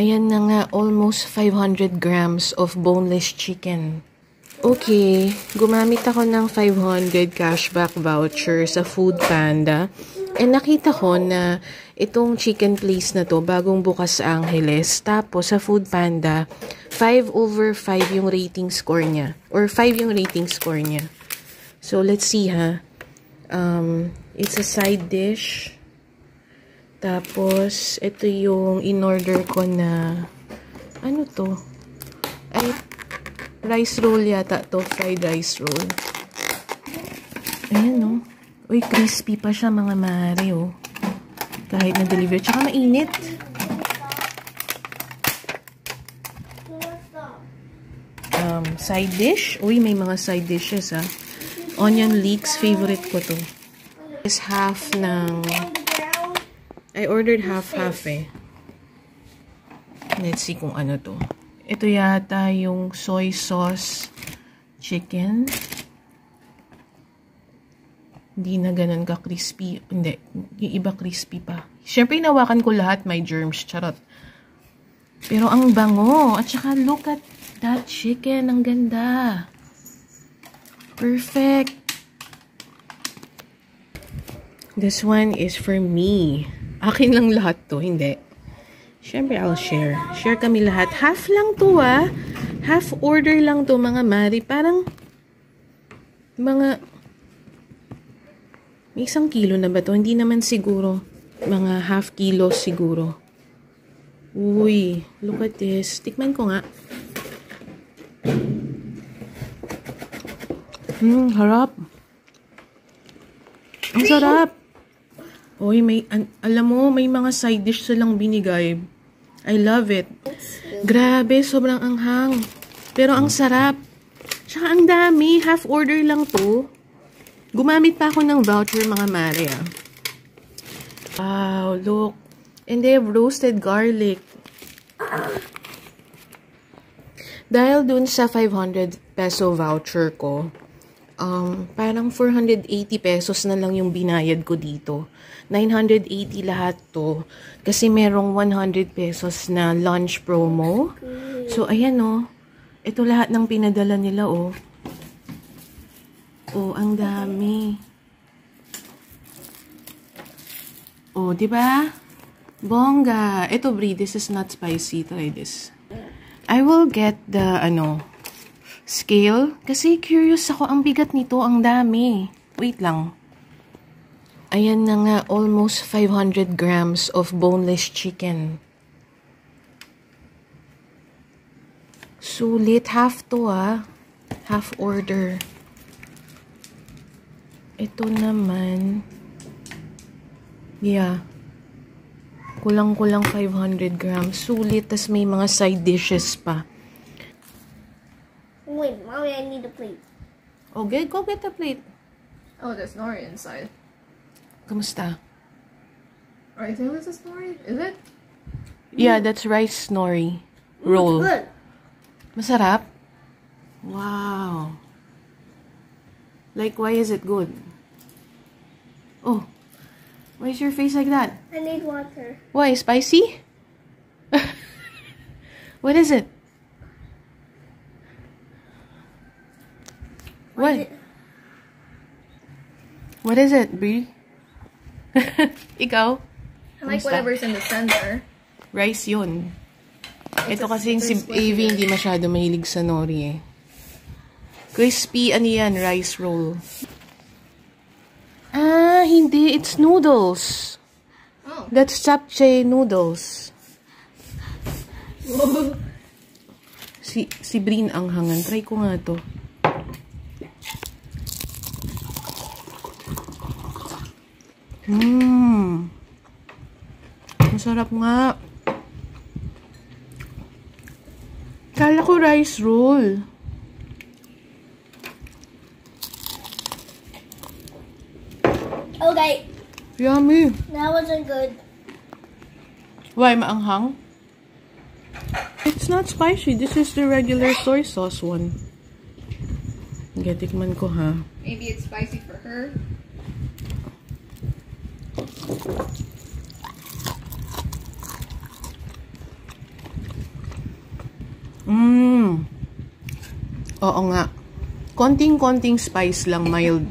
Ayan na nga, almost 500 grams of boneless chicken. Okay, gumamit ako ng 500 cashback voucher sa Foodpanda. And nakita ko na itong chicken place na to, bagong bukas sa Angeles. Tapos sa Foodpanda, 5/5 yung rating score niya. Or 5 yung rating score niya. So, let's see ha. It's a side dish. Tapos, ito yung in-order ko na, ano to? Ay, rice roll yata to. Fried rice roll. Ayan, no? Uy, crispy pa siya, mga mare, oh. Kahit na-deliver. Tsaka mainit. Side dish. Uy, may mga side dishes, ah. Onion leeks. Favorite ko to. Is half ng... I ordered half-half, eh. Let's see kung ano to. Ito yata yung soy sauce chicken. Hindi na ganun ka-crispy. Hindi. Yung iba crispy pa. Siyempre, inawakan ko lahat. May germs. Charot. Pero ang bango. At saka, look at that chicken. Ang ganda. Perfect. This one is for me. Akin lang lahat to. Hindi. Siyempre, I'll share. Share kami lahat. Half lang to, ah. Half order lang to, mga mari. Parang, mga, may 1 kilo na ba to? Hindi naman siguro. Mga half kilo siguro. Uy, look at this. Tikman ko nga. Harap. Ang sarap. Uy, may, alam mo, may mga side dish silang binigay. I love it. Grabe, sobrang anghang. Pero ang sarap. Tsaka ang dami. Half order lang to. Gumamit pa ako ng voucher, mga mare, ah. Wow, look. And they have roasted garlic. Dahil dun sa 500 peso voucher ko, parang 480 pesos na lang yung binayad ko dito. 980 lahat to. Kasi merong 100 pesos na lunch promo. So, ayan, oh. Ito lahat ng pinadala nila, oh. Oh, ang dami. Oh, diba? Bongga. Ito, Brie, this is not spicy. Try this. I will get the, scale. Kasi curious ako. Ang bigat nito. Ang dami. Wait lang. Ayan na nga, almost 500 grams of boneless chicken. Sulit. Half to, ah. Half order. Ito naman. Yeah. Kulang-kulang 500 grams. Sulit. Tas may mga side dishes pa. Wait, Mommy, I need a plate. Okay, go get a plate. Oh, there's nori inside. Kamusta? I think this is nori. Is it? Yeah, that's rice nori roll. Good. Masarap? Wow. Like, why is it good? Oh, why is your face like that? I need water. Why? Spicy? What is it? What? What is it, Brie? Ikaw? I like whatever's in the center. Rice yun. Ito kasi si Avi hindi masyado mahilig sa nori, eh. Crispy, ano yan? Rice roll. Ah, hindi. It's noodles. Oh. That's japchae noodles. Si Brin ang hangan. Try ko nga to. Masarap nga. Kala ko rice roll. Okay. Yummy. That wasn't good. Why, maanghang? It's not spicy. This is the regular soy sauce one. Tikman ko, ha? Maybe it's spicy for her. Oo nga. Konting-konting spice lang, mild.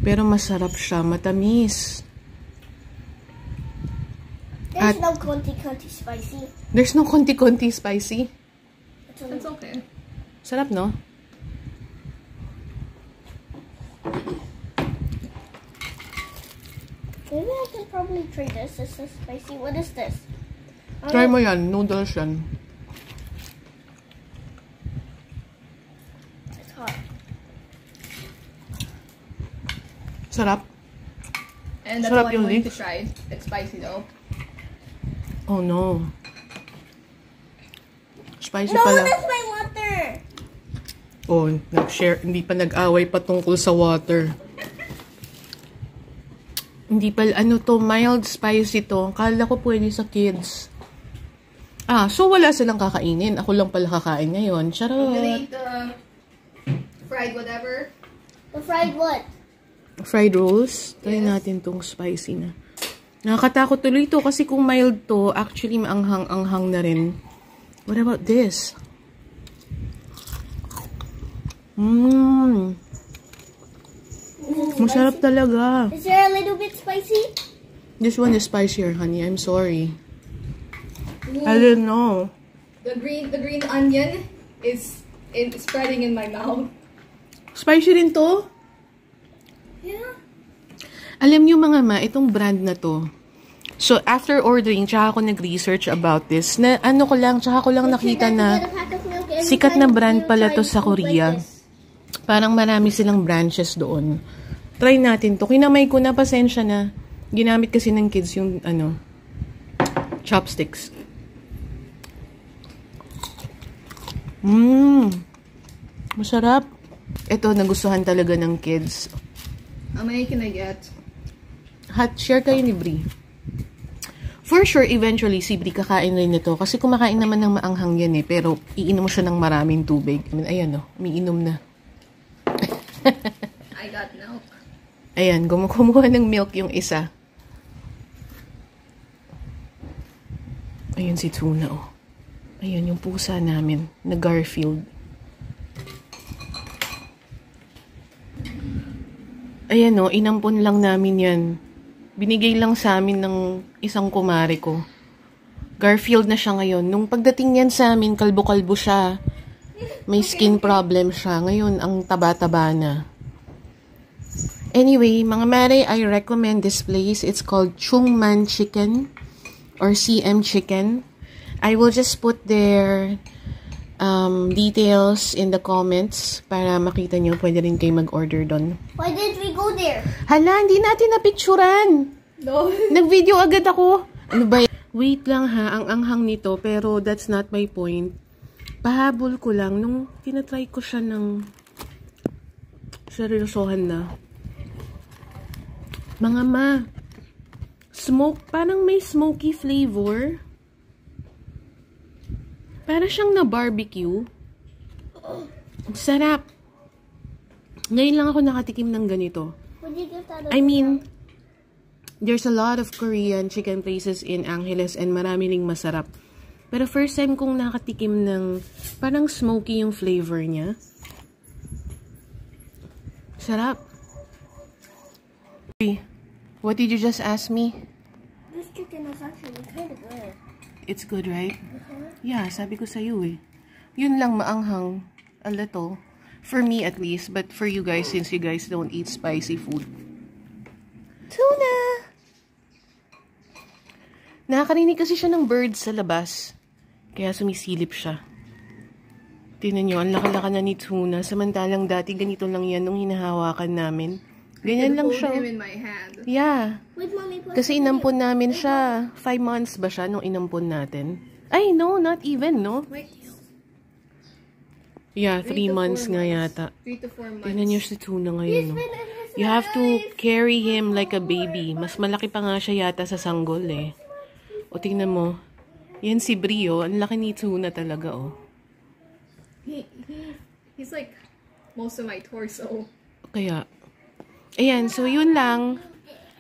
Pero masarap siya, matamis. There's no konti spicy. There's no konti-konti spicy. It's okay. Sarap, no? Maybe I can probably try this. This is spicy. What is this? Try mo yan. Noodles yan. It's hot. Sarap. And that's Sarap all I'm yung going to leeks. try. It's spicy though. Oh, no. Spicy No, pala. that's my water. Oh, nag-share. Hindi pa nag-away patungkol sa water. Hindi pa, ano to, mild spicy to. Kala ko pwede sa kids. So wala silang kakainin. Ako lang pala kakain ngayon. I'm Charot. gonna eat the fried whatever. The fried what? Fried rolls. Try Yes. natin tong spicy na. Nakakatakot tuloy ito kasi kung mild to, actually maanghang-anghang na rin. What about this? Masarap talaga. Is there a little bit spicy? This one is spicier, honey. I'm sorry. I didn't know. The green onion is spreading in my mouth. Spicy rin to? Yeah. Alam niyo mga ma, itong brand na to. So, after ordering, tsaka ako nag-research about this. Na, tsaka ko lang nakita na sikat na brand pala to sa Korea. Parang marami silang branches doon. Try natin to. Kinamay ko na, pasensya na. Ginamit kasi ng kids yung, chopsticks. Masarap. Ito, nagustuhan talaga ng kids. How many can I get? Share kayo ni Brie. For sure, eventually, si Brie kakain rin nito. Kasi kumakain naman ng maanghang yan eh. Pero, iinom mo siya ng maraming tubig. I mean, ayan umiinom na. I got milk. Ayan, kumuha ng milk yung isa. Ayan si Tuna, oh. Ayan yung pusa namin, na Garfield. Ayan, oh, inampon lang namin yan. Binigay lang sa amin ng isang kumare ko. Garfield na siya ngayon. Nung pagdating yan sa amin, kalbo-kalbo siya. May skin problem siya. Ngayon, ang taba-taba na. Anyway, mga mare, I recommend this place. It's called Chungman Chicken or CM Chicken. I will just put their details in the comments para makita nyo. Pwede rin kayo mag-order doon. Why did we go there? Hala, hindi natin napicturan. No. Nag-video agad ako. Ano ba yan? Wait lang ha, ang anghang nito, pero that's not my point. Pahabol ko lang, nung tinatry ko siya ng seryosohan na. Mga ma, parang may smoky flavor. Para siyang na barbecue. Ang sarap. Ngayon lang ako nakatikim ng ganito. Would you give that I mean, there's a lot of Korean chicken places in Angeles and marami ring masarap. Pero first time kong nakatikim ng parang smoky yung flavor niya. Sarap. What did you just ask me? This chicken is actually kind of good. It's good, right? Yeah, sabi ko sa'yo eh. Yun lang maanghang. A little. For me at least. But for you guys, since you guys don't eat spicy food. Tuna! Nakakarinig kasi siya ng birds sa labas. Kaya sumisilip siya. Tingnan nyo, ang laka-laka na ni Tuna. Samantalang dati ganito lang yan nung hinahawakan namin. Ganyan lang siya. Hold him in my hand. Yeah. Wait, Mommy, Kasi inampon namin siya. 5 months ba siya nung inampon natin? Ay, no, not even, no? Wait. Yeah, 3 months nga yata. 3 to 4 months. Tingnan niyo si Tuna ngayon, no? You have to carry him like a baby. Mas malaki pa nga siya yata sa sanggol, eh. O, tingnan mo. Yan si Brio. Ang laki ni Tuna talaga, oh. He's like most of my torso. Kaya, ayan. So, yun lang.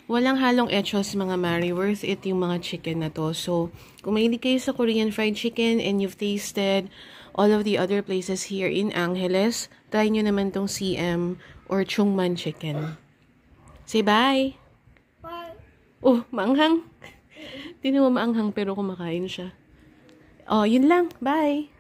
Walang halong etchos mga Mari. Worth it yung mga chicken na to. So, kung mahilig kayo sa Korean fried chicken and you've tasted all of the other places here in Angeles, try nyo naman tong CM or Chungman chicken. Say bye! Bye. Oh, maanghang. Di naman maanghang pero kumakain siya. Oh, yun lang. Bye!